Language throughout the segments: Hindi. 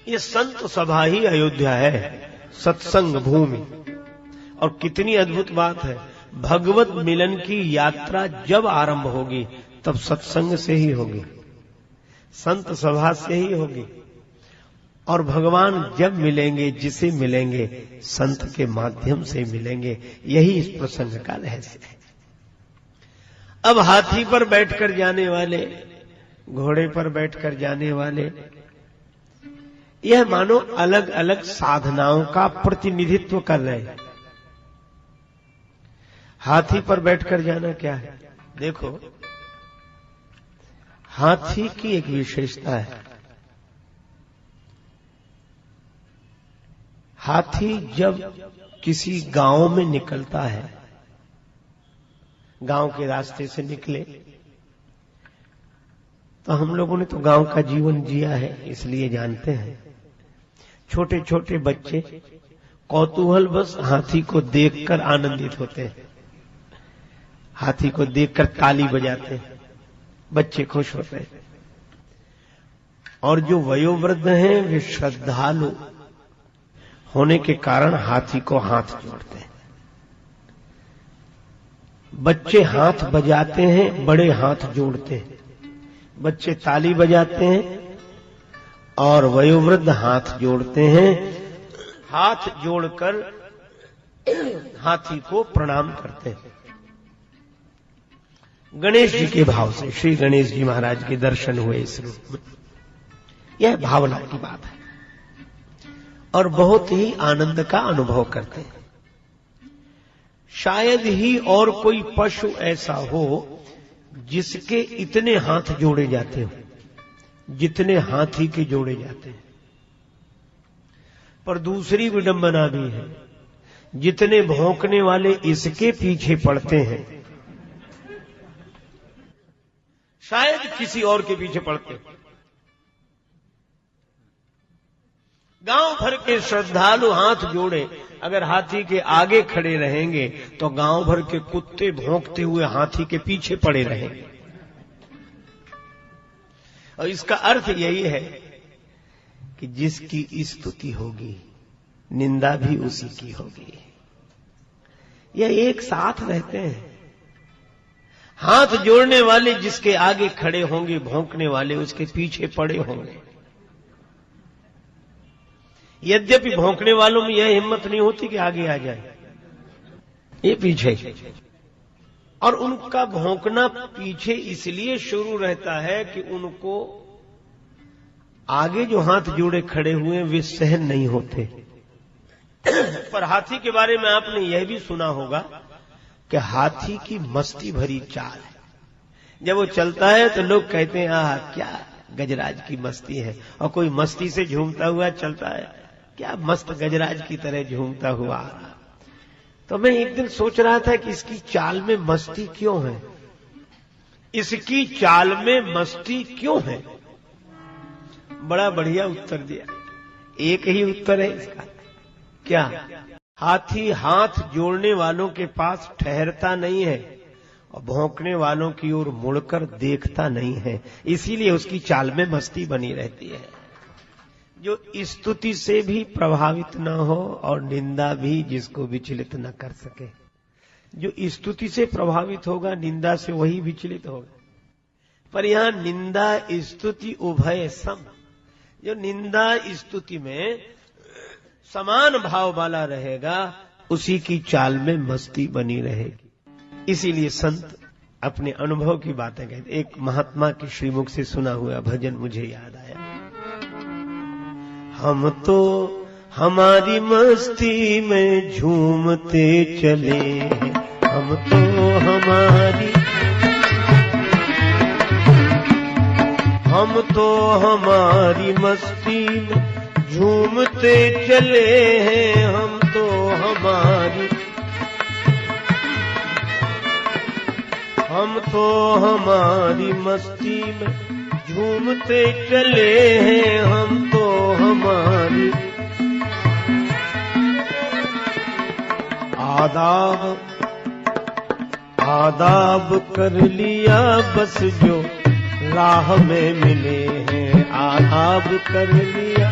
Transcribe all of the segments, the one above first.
ये संत सभा ही अयोध्या है, सत्संग भूमि। और कितनी अद्भुत बात है, भगवत मिलन की यात्रा जब आरंभ होगी तब सत्संग से ही होगी, संत सभा से ही होगी। और भगवान जब मिलेंगे, जिसे मिलेंगे संत के माध्यम से मिलेंगे। यही इस प्रसंग का रहस्य है। अब हाथी पर बैठकर जाने वाले, घोड़े पर बैठकर जाने वाले, यह मानो अलग अलग साधनाओं का प्रतिनिधित्व कर रहे हैं। हाथी पर बैठकर जाना क्या है? देखो, हाथी की एक विशेषता है। हाथी जब किसी गांव में निकलता है, गांव के रास्ते से निकले, तो हम लोगों ने तो गांव का जीवन जिया है, इसलिए जानते हैं। छोटे छोटे बच्चे कौतूहल बस हाथी को देखकर आनंदित होते हैं, हाथी को देखकर ताली बजाते हैं, बच्चे खुश होते हैं। और जो वयोवृद्ध हैं वे श्रद्धालु होने के कारण हाथी को हाथ जोड़ते हैं। बच्चे हाथ बजाते हैं, बड़े हाथ जोड़ते हैं। बच्चे ताली बजाते हैं और वयोवृद्ध हाथ जोड़ते हैं। हाथ जोड़कर हाथी को प्रणाम करते हैं। गणेश जी के भाव से श्री गणेश जी महाराज के दर्शन हुए इस रूप में। यह भावना की बात है और बहुत ही आनंद का अनुभव करते हैं। शायद ही और कोई पशु ऐसा हो जिसके इतने हाथ जोड़े जाते हो जितने हाथी के जोड़े जाते हैं। पर दूसरी विडंबना भी है, जितने भौंकने वाले इसके पीछे पड़ते हैं शायद किसी और के पीछे पड़ते हैं। गांव भर के श्रद्धालु हाथ जोड़े अगर हाथी के आगे खड़े रहेंगे तो गांव भर के कुत्ते भौंकते हुए हाथी के पीछे पड़े रहेंगे। और इसका अर्थ यही है कि जिसकी स्तुति होगी निंदा भी उसी की होगी। यह एक साथ रहते हैं। हाथ जोड़ने वाले जिसके आगे खड़े होंगे, भौंकने वाले उसके पीछे पड़े होंगे। यद्यपि भौंकने वालों में यह हिम्मत नहीं होती कि आगे आ जाए, ये पीछे। और उनका भौंकना पीछे इसलिए शुरू रहता है कि उनको आगे जो हाथ जोड़े खड़े हुए वे सहन नहीं होते। पर हाथी के बारे में आपने यह भी सुना होगा कि हाथी की मस्ती भरी चाल है। जब वो चलता है तो लोग कहते हैं आह क्या गजराज की मस्ती है। और कोई मस्ती से झूमता हुआ चलता है, क्या मस्त गजराज की तरह झूमता हुआ। तो मैं एक दिन सोच रहा था कि इसकी चाल में मस्ती क्यों है, इसकी चाल में मस्ती क्यों है। बड़ा बढ़िया उत्तर दिया। एक ही उत्तर है इसका, क्या? हाथी हाथ जोड़ने वालों के पास ठहरता नहीं है और भौंकने वालों की ओर मुड़कर देखता नहीं है, इसीलिए उसकी चाल में मस्ती बनी रहती है। जो स्तुति से भी प्रभावित न हो और निंदा भी जिसको विचलित न कर सके। जो स्तुति से प्रभावित होगा निंदा से वही विचलित होगा। पर यहां निंदा स्तुति उभय सम, जो निंदा स्तुति में समान भाव वाला रहेगा उसी की चाल में मस्ती बनी रहेगी। इसीलिए संत अपने अनुभव की बातें कहते। एक महात्मा की श्रीमुख से सुना हुआ भजन मुझे याद आया। हम तो हमारी मस्ती में झूमते चले हैं, हम तो हमारी मस्ती में झूमते चले हैं, हम तो हमारी मस्ती में झूमते चले हैं, हम तो हमारी। आदाब कर लिया बस जो राह में मिले हैं, आदाब कर लिया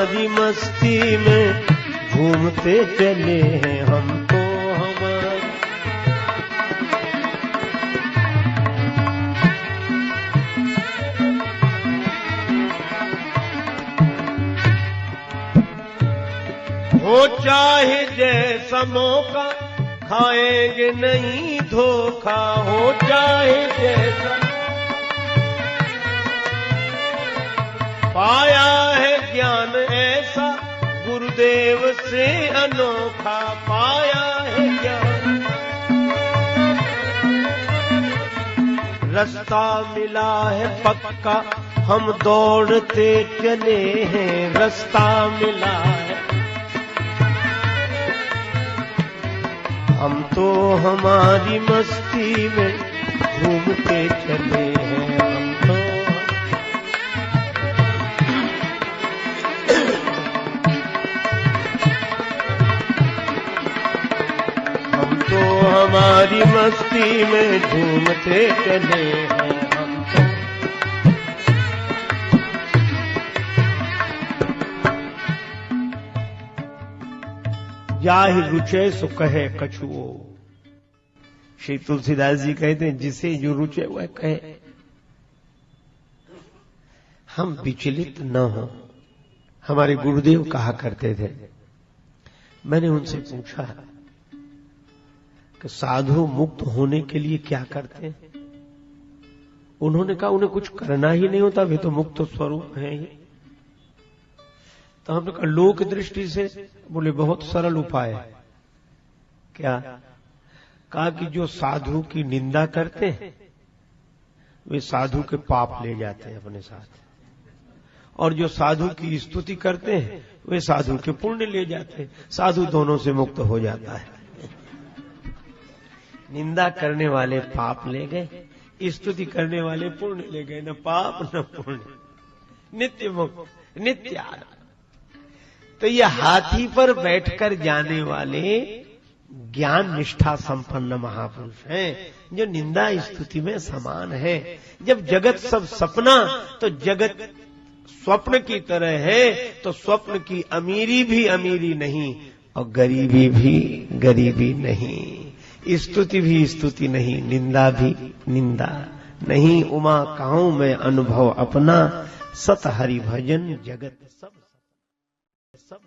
हमारी मस्ती में घूमते चले हैं हम तो हमारी। हो चाहे जैसा मौका खाएंगे नहीं धोखा, हो चाहे जैसा पाया है ज्ञान ऐसा गुरुदेव से अनोखा, पाया है ज्ञान। रास्ता मिला है पक्का हम दौड़ते चले हैं, रास्ता मिला है। हम तो हमारी मस्ती में घूमते चले हैं, हम तो हमारी मस्ती में घूमते चले हैं हम तो। जाहि रुचे सो कहे कछुओ। श्री तुलसीदास जी कहते हैं जिसे जो रुचे वह कहे, हम विचलित न हो। हमारे गुरुदेव कहा करते थे, मैंने उनसे पूछा कि साधु मुक्त होने के लिए क्या करते हैं? उन्होंने कहा उन्हें कुछ करना ही नहीं होता, वे तो मुक्त स्वरूप हैं ही। तो हमने कहा लोक दृष्टि से? बोले बहुत सरल उपाय है। क्या? कहा कि जो साधु की निंदा करते हैं वे साधु के पाप ले जाते हैं अपने साथ, और जो साधु की स्तुति करते हैं वे साधु के पुण्य ले जाते हैं। साधु दोनों से मुक्त हो जाता है। निंदा करने वाले पाप ले गए, स्तुति करने वाले पुण्य ले गए। न पाप न पुण्य, नित्य मुक्त, नित्य आनंद। तो ये हाथी पर बैठकर जाने वाले ज्ञान निष्ठा संपन्न महापुरुष हैं, जो निंदा स्तुति में समान है। जब जगत सब सपना, तो जगत स्वप्न की तरह है, तो स्वप्न की अमीरी भी अमीरी नहीं और गरीबी भी गरीबी नहीं, स्तुति भी स्तुति नहीं, निंदा भी निंदा नहीं। उमा कहूं मैं अनुभव अपना, सत हरि भजन जगत सब सब